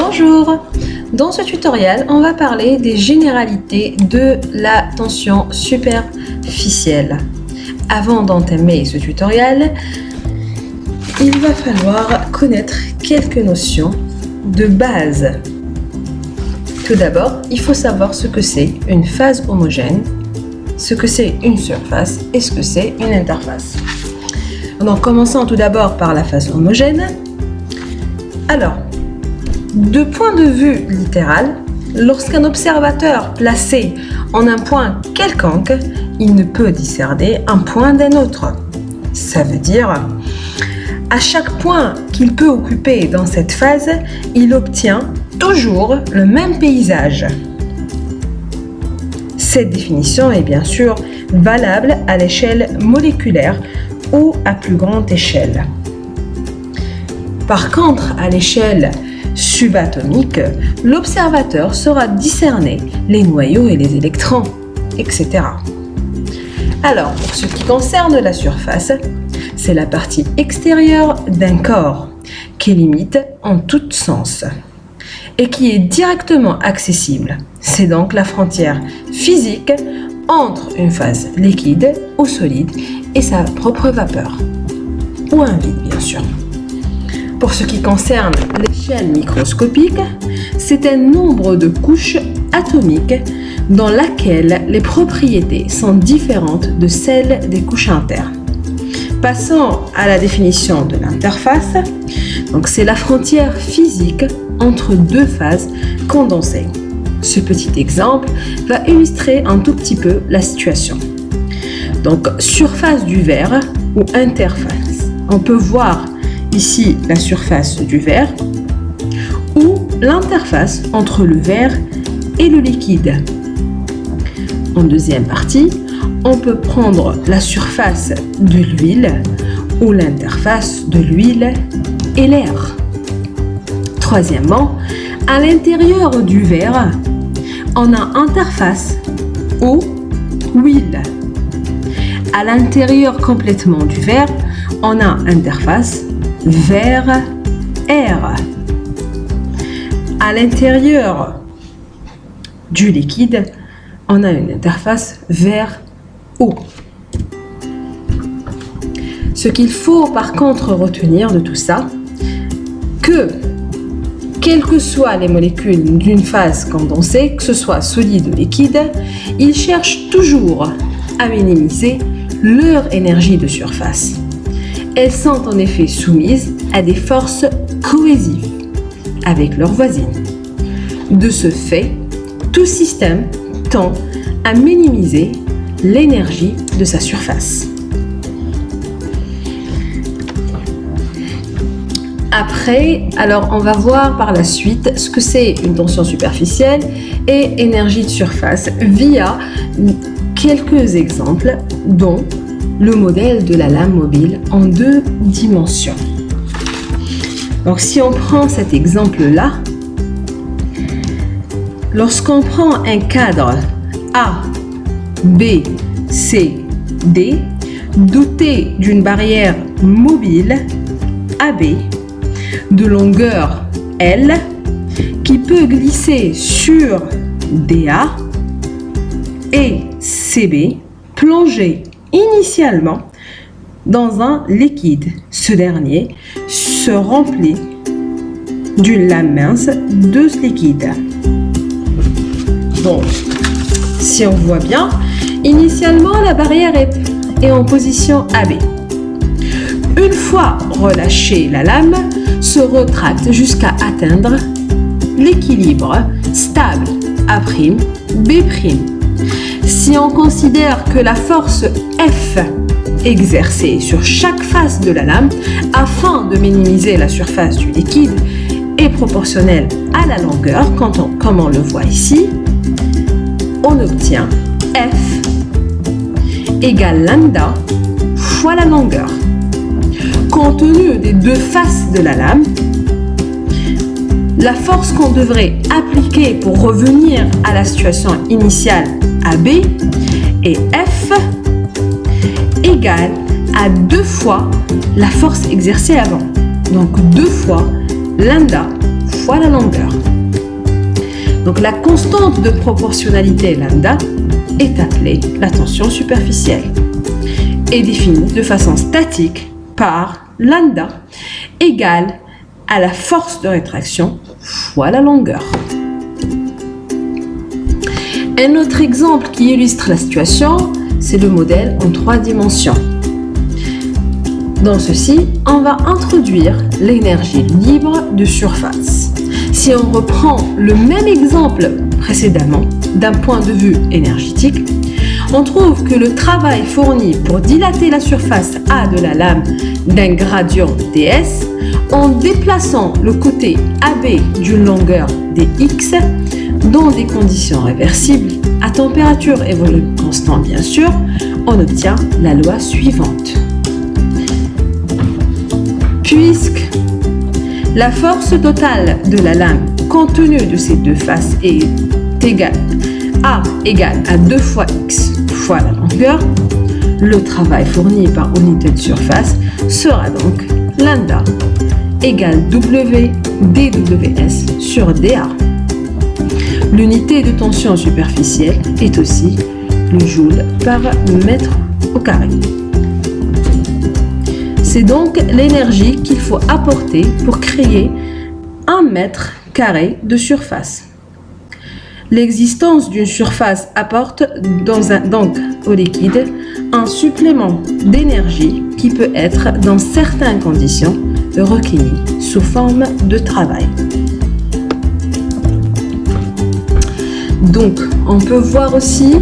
Bonjour! Dans ce tutoriel, on va parler des généralités de la tension superficielle. Avant d'entamer ce tutoriel, il va falloir connaître quelques notions de base. Tout d'abord, il faut savoir ce que c'est une phase homogène, ce que c'est une surface et ce que c'est une interface. Donc, commençons tout d'abord par la phase homogène. Alors, de point de vue littéral, lorsqu'un observateur placé en un point quelconque, il ne peut discerner un point d'un autre. Ça veut dire, à chaque point qu'il peut occuper dans cette phase, il obtient toujours le même paysage. Cette définition est bien sûr valable à l'échelle moléculaire ou à plus grande échelle. Par contre, à l'échelle subatomique, l'observateur saura discerner les noyaux et les électrons, etc. Alors, pour ce qui concerne la surface, c'est la partie extérieure d'un corps qui limite en tout sens et qui est directement accessible. C'est donc la frontière physique entre une phase liquide ou solide et sa propre vapeur, ou un vide bien sûr. Pour ce qui concerne l'échelle microscopique, c'est un nombre de couches atomiques dans laquelle les propriétés sont différentes de celles des couches internes. Passons à la définition de l'interface. Donc, c'est la frontière physique entre deux phases condensées. Ce petit exemple va illustrer un tout petit peu la situation. Donc, surface du verre ou interface. On peut voir ici la surface du verre ou l'interface entre le verre et le liquide. En deuxième partie, on peut prendre la surface de l'huile ou l'interface de l'huile et l'air. Troisièmement, à l'intérieur du verre, on a interface eau, huile. À l'intérieur complètement du verre, on a interface verre, air. À l'intérieur du liquide, on a une interface verre-eau. Ce qu'il faut par contre retenir de tout ça, que quelles que soient les molécules d'une phase condensée, que ce soit solide ou liquide, ils cherchent toujours à minimiser leur énergie de surface. Elles sont en effet soumises à des forces cohésives avec leurs voisines. De ce fait, tout système tend à minimiser l'énergie de sa surface. Après, alors on va voir par la suite ce que c'est une tension superficielle et énergie de surface via quelques exemples, dont le modèle de la lame mobile en 2 dimensions. Donc si on prend cet exemple-là, lorsqu'on prend un cadre A, B, C, D, doté d'une barrière mobile AB, de longueur L, qui peut glisser sur DA et CB, plongé initialement dans un liquide. Ce dernier se remplit d'une lame mince de ce liquide. Donc, si on voit bien, initialement la barrière est en position AB. Une fois relâchée, la lame se retracte jusqu'à atteindre l'équilibre stable A', B'. Si on considère que la force F exercée sur chaque face de la lame afin de minimiser la surface du liquide est proportionnelle à la longueur, comme on le voit ici, on obtient F égale lambda fois la longueur. Compte tenu des deux faces de la lame, la force qu'on devrait appliquer pour revenir à la situation initiale AB est F égale à 2 fois la force exercée avant. Donc 2 fois lambda fois la longueur. Donc la constante de proportionnalité lambda est appelée la tension superficielle et définie de façon statique par lambda égale à la force de rétraction fois la longueur. Un autre exemple qui illustre la situation, c'est le modèle en 3 dimensions. Dans ceci, on va introduire l'énergie libre de surface. Si on reprend le même exemple précédemment d'un point de vue énergétique, on trouve que le travail fourni pour dilater la surface A de la lame d'un gradient ds en déplaçant le côté AB d'une longueur dx dans des conditions réversibles à température et volume constant bien sûr, on obtient la loi suivante. Puisque la force totale de la lame compte tenu de ces deux faces est égale A égale à 2 fois x fois la longueur, le travail fourni par unité de surface sera donc lambda égale W dWs sur dA. L'unité de tension superficielle est aussi le joule par mètre au carré. C'est donc l'énergie qu'il faut apporter pour créer 1 mètre carré de surface. L'existence d'une surface apporte donc au liquide un supplément d'énergie qui peut être, dans certaines conditions, recueilli sous forme de travail. Donc, on peut voir aussi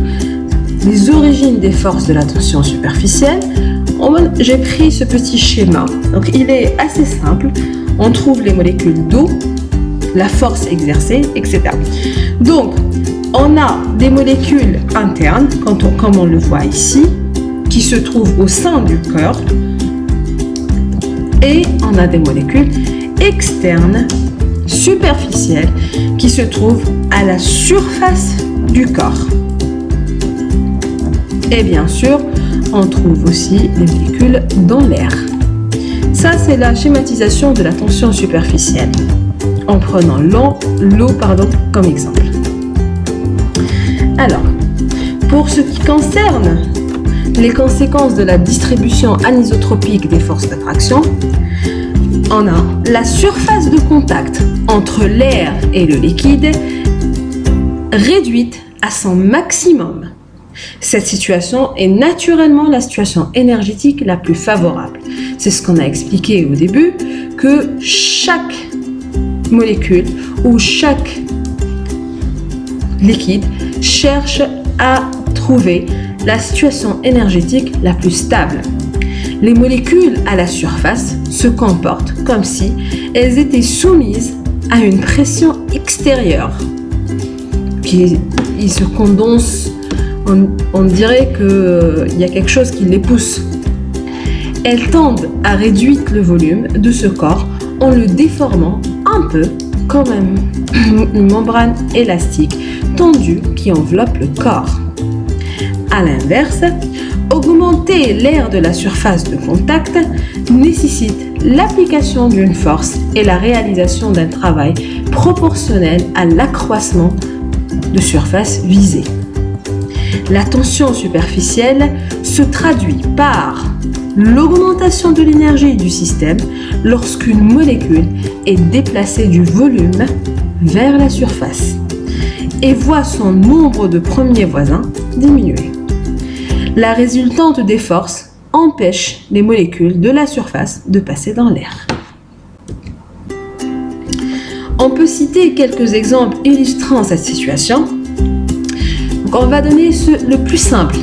les origines des forces de la tension superficielle. J'ai pris ce petit schéma, donc il est assez simple. On trouve les molécules d'eau, la force exercée, etc. Donc, on a des molécules internes, comme on le voit ici, qui se trouvent au sein du corps, et on a des molécules externes, superficielles, qui se trouvent à la surface du corps. Et bien sûr, on trouve aussi les molécules dans l'air. Ça, c'est la schématisation de la tension superficielle, en prenant l'eau comme exemple. Alors, pour ce qui concerne les conséquences de la distribution anisotropique des forces d'attraction, on a la surface de contact entre l'air et le liquide réduite à son maximum. Cette situation est naturellement la situation énergétique la plus favorable. C'est ce qu'on a expliqué au début, que chaque molécule ou chaque liquide cherche à trouver la situation énergétique la plus stable. Les molécules à la surface se comportent comme si elles étaient soumises à une pression extérieure. Puis ils se condensent, on dirait qu'il y a quelque chose qui les pousse. Elles tendent à réduire le volume de ce corps en le déformant un peu comme une membrane élastique tendue qui enveloppe le corps. À l'inverse, augmenter l'air de la surface de contact nécessite l'application d'une force et la réalisation d'un travail proportionnel à l'accroissement de surface visée. La tension superficielle se traduit par l'augmentation de l'énergie du système lorsqu'une molécule est déplacée du volume vers la surface et voit son nombre de premiers voisins diminuer. La résultante des forces empêche les molécules de la surface de passer dans l'air. On peut citer quelques exemples illustrant cette situation. Donc on va donner le plus simple,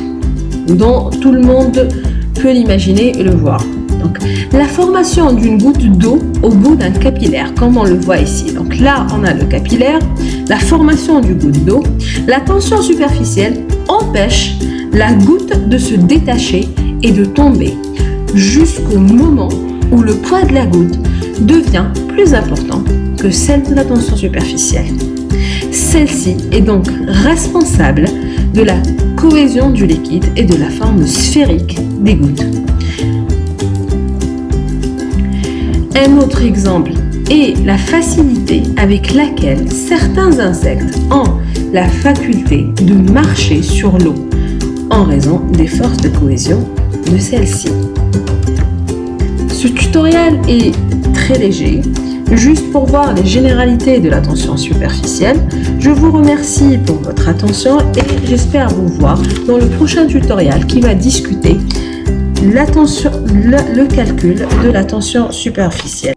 dont tout le monde peut l'imaginer et le voir. Donc, la formation d'une goutte d'eau au bout d'un capillaire, comme on le voit ici. Donc là, on a le capillaire, la formation du goutte d'eau. La tension superficielle empêche la goutte de se détacher et de tomber jusqu'au moment où le poids de la goutte devient plus important que celle de la tension superficielle. Celle-ci est donc responsable de la cohésion du liquide et de la forme sphérique des gouttes. Un autre exemple et la facilité avec laquelle certains insectes ont la faculté de marcher sur l'eau en raison des forces de cohésion de celle-ci. Ce tutoriel est très léger, juste pour voir les généralités de l'attention superficielle. Je vous remercie pour votre attention et j'espère vous voir dans le prochain tutoriel qui va discuter le calcul de l'attention superficielle.